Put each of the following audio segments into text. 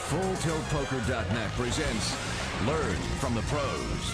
FullTiltPoker.net presents Learn from the Pros.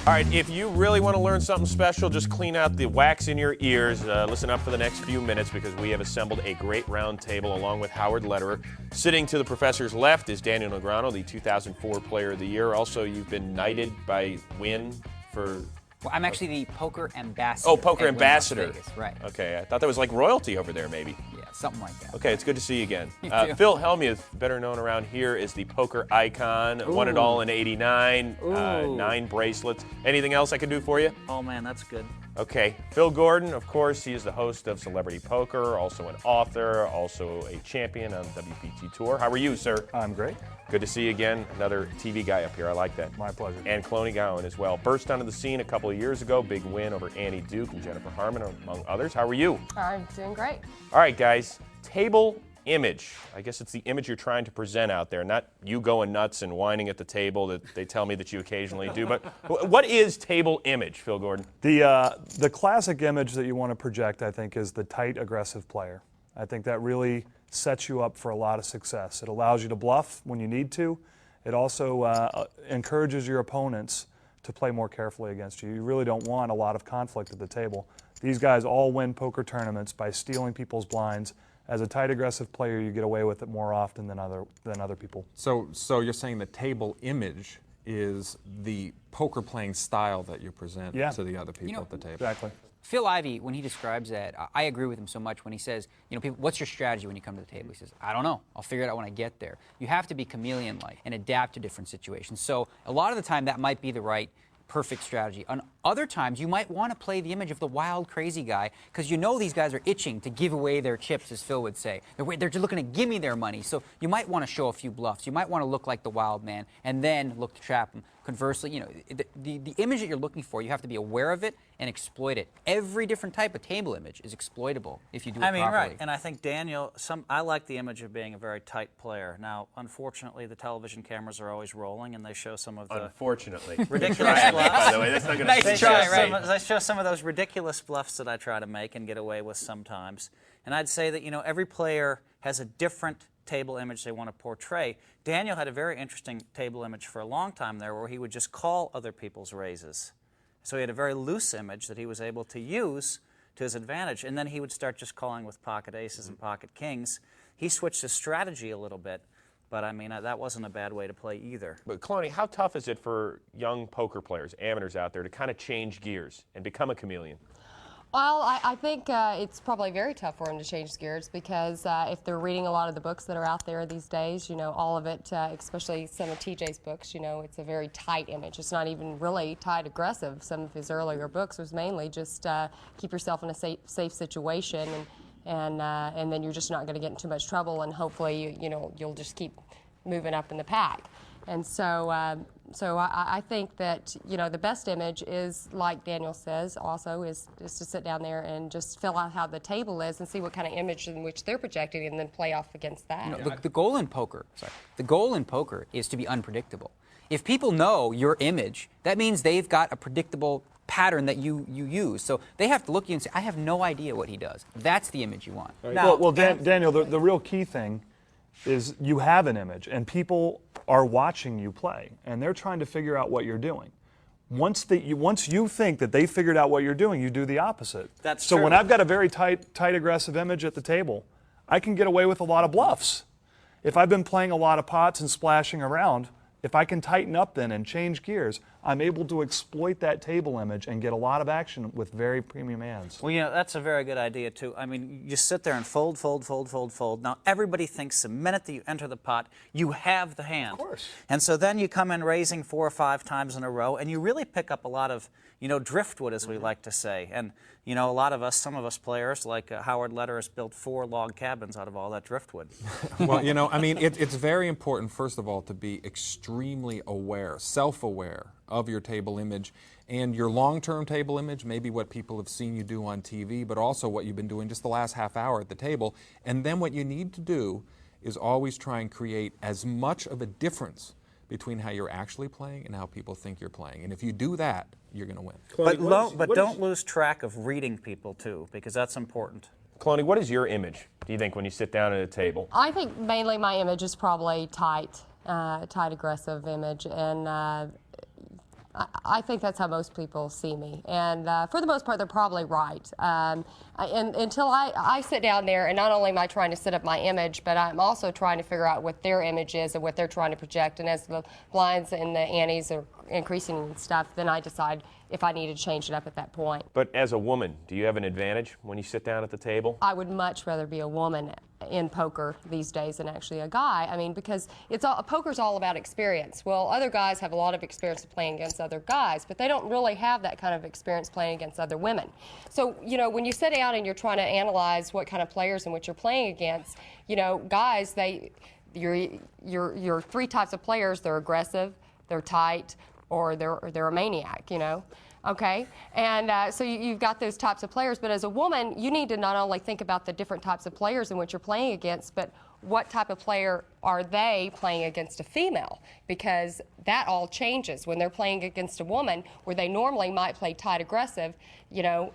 All right, if you really want to learn something special, just clean out the wax in your ears. Listen up for the next few minutes because we have assembled a great round table along with Howard Lederer. Sitting to the professor's left is Daniel Negreanu, the 2004 Player of the Year. Also, you've been knighted by Wynn for... Well, I'm actually the poker ambassador. Oh, poker at Wynn Las ambassador. Vegas, right. Okay, I thought that was like royalty over there, maybe. Yeah, something like that. Okay, it's good to see you again. You too. Phil Hellmuth, better known around here as the poker icon. Ooh. Won it all in '89. Ooh. 9 bracelets. Anything else I can do for you? Oh man, that's good. Okay, Phil Gordon, of course, he is the host of Celebrity Poker, also an author, also a champion on the WPT Tour. How are you, sir? I'm great. Good to see you again. Another TV guy up here. I like that. My pleasure. And Cloney Gowan as well. Burst onto the scene a couple of years ago. Big win over Annie Duke and Jennifer Harmon, among others. How are you? I'm doing great. All right, guys. Table image. I guess it's the image you're trying to present out there, not you going nuts and whining at the table that they tell me that you occasionally do. But what is table image, Phil Gordon? The classic image that you want to project, I think, is the tight, aggressive player. I think that really sets you up for a lot of success. It allows you to bluff when you need to. It also encourages your opponents to play more carefully against you. You really don't want a lot of conflict at the table. These guys all win poker tournaments by stealing people's blinds. As a tight, aggressive player, you get away with it more often than other people. So you're saying the table image is the poker playing style that you present to the other people at the table. Exactly. Phil Ivey, when he describes that, I agree with him so much when he says, people, what's your strategy when you come to the table? He says, I don't know. I'll figure it out when I get there. You have to be chameleon-like and adapt to different situations. So a lot of the time, that might be the right perfect strategy. On other times, you might want to play the image of the wild, crazy guy because you know these guys are itching to give away their chips, as Phil would say. They're just looking to give me their money. So you might want to show a few bluffs. You might want to look like the wild man and then look to trap them. Conversely, the image that you're looking for, you have to be aware of it and exploit it. Every different type of table image is exploitable if you do it properly. Right. And I think Daniel, I like the image of being a very tight player. Now, unfortunately, the television cameras are always rolling, and they show some of the Unfortunately. ridiculous By bluffs. the way, that's not going to Nice try, right. They show some of those ridiculous bluffs that I try to make and get away with sometimes. And I'd say that every player has a different table image they want to portray. Daniel had a very interesting table image for a long time there where he would just call other people's raises. So he had a very loose image that he was able to use to his advantage, and then he would start just calling with pocket aces and pocket kings. He switched his strategy a little bit, but I mean, that wasn't a bad way to play either. But Cloney, how tough is it for young poker players, amateurs out there, to kind of change gears and become a chameleon? Well, I think it's probably very tough for them to change gears because if they're reading a lot of the books that are out there these days, all of it, especially some of TJ's books, it's a very tight image. It's not even really tight aggressive. Some of his earlier books was mainly just keep yourself in a safe situation and then you're just not going to get in too much trouble and hopefully you'll just keep moving up in the pack. And so I think that the best image is, like Daniel says, also is to sit down there and just fill out how the table is and see what kind of image in which they're projecting, and then play off against that. The goal in poker, is to be unpredictable. If people know your image, that means they've got a predictable pattern that you use. So they have to look at you and say, I have no idea what he does. That's the image you want. Right. Well, Daniel, the real key thing is you have an image, and people are watching you play, and they're trying to figure out what you're doing. Once you think that they figured out what you're doing, you do the opposite. That's so true. when I've got a very tight, aggressive image at the table, I can get away with a lot of bluffs. If I've been playing a lot of pots and splashing around, if I can tighten up then and change gears, I'm able to exploit that table image and get a lot of action with very premium hands. Well, that's a very good idea, too. I mean, you sit there and fold, fold, fold, fold, fold. Now, everybody thinks the minute that you enter the pot, you have the hand. Of course. And so then you come in raising 4 or 5 times in a row, and you really pick up a lot of, driftwood, as we like to say. And, a lot of us, some of us players, like Howard Lederer, has built 4 log cabins out of all that driftwood. Well, it's very important, first of all, to be extremely aware, self-aware of your table image and your long-term table image, maybe what people have seen you do on TV, but also what you've been doing just the last half hour at the table. And then what you need to do is always try and create as much of a difference between how you're actually playing and how people think you're playing. And if you do that, you're going to win. But don't lose track of reading people, too, because that's important. Cloney, what is your image, do you think, when you sit down at a table? I think mainly my image is probably tight, aggressive image, and I think that's how most people see me. And for the most part, they're probably right. And until I sit down there, and not only am I trying to set up my image, but I'm also trying to figure out what their image is and what they're trying to project. And as the blinds and the antes are increasing and stuff, then I decide if I need to change it up at that point. But as a woman, do you have an advantage when you sit down at the table? I would much rather be a woman in poker these days than actually a guy. I mean, because poker's all about experience. Well, other guys have a lot of experience playing against other guys, but they don't really have that kind of experience playing against other women. So, you know, when you sit down and you're trying to analyze what kind of players and what you're playing against, you know, guys, you're three types of players. They're aggressive, they're tight, or they're a maniac, you know. Okay, and so you've got those types of players, but as a woman, you need to not only think about the different types of players in which you're playing against, but what type of player are they playing against a female? Because that all changes when they're playing against a woman, where they normally might play tight aggressive. You know,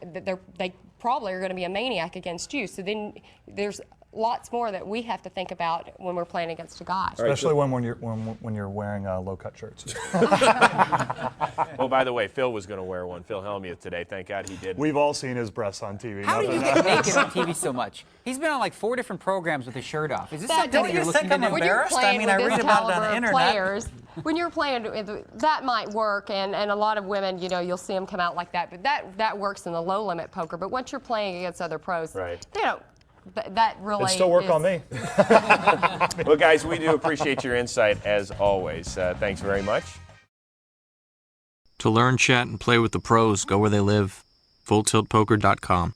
they probably are going to be a maniac against you. So then there's lots more that we have to think about when we're playing against a guy. Especially when you're wearing low-cut shirts. Well, by the way, Phil was going to wear one. Phil Hellmuth today. Thank God he did. We've all seen his breasts on TV. How do you get naked on TV so much? He's been on like 4 different programs with his shirt off. Is this something don't that you you're looking think to I'm do? When you're embarrassed? playing I mean, I with read this about it on caliber the of internet. players, when you're playing, that might work, and a lot of women, you know, you'll see them come out like that, but that works in the low-limit poker. But once you're playing against other pros, Right. they don't. That really It still work on me. Well, guys, we do appreciate your insight as always. Thanks very much. To learn, chat, and play with the pros, go where they live. FullTiltPoker.com.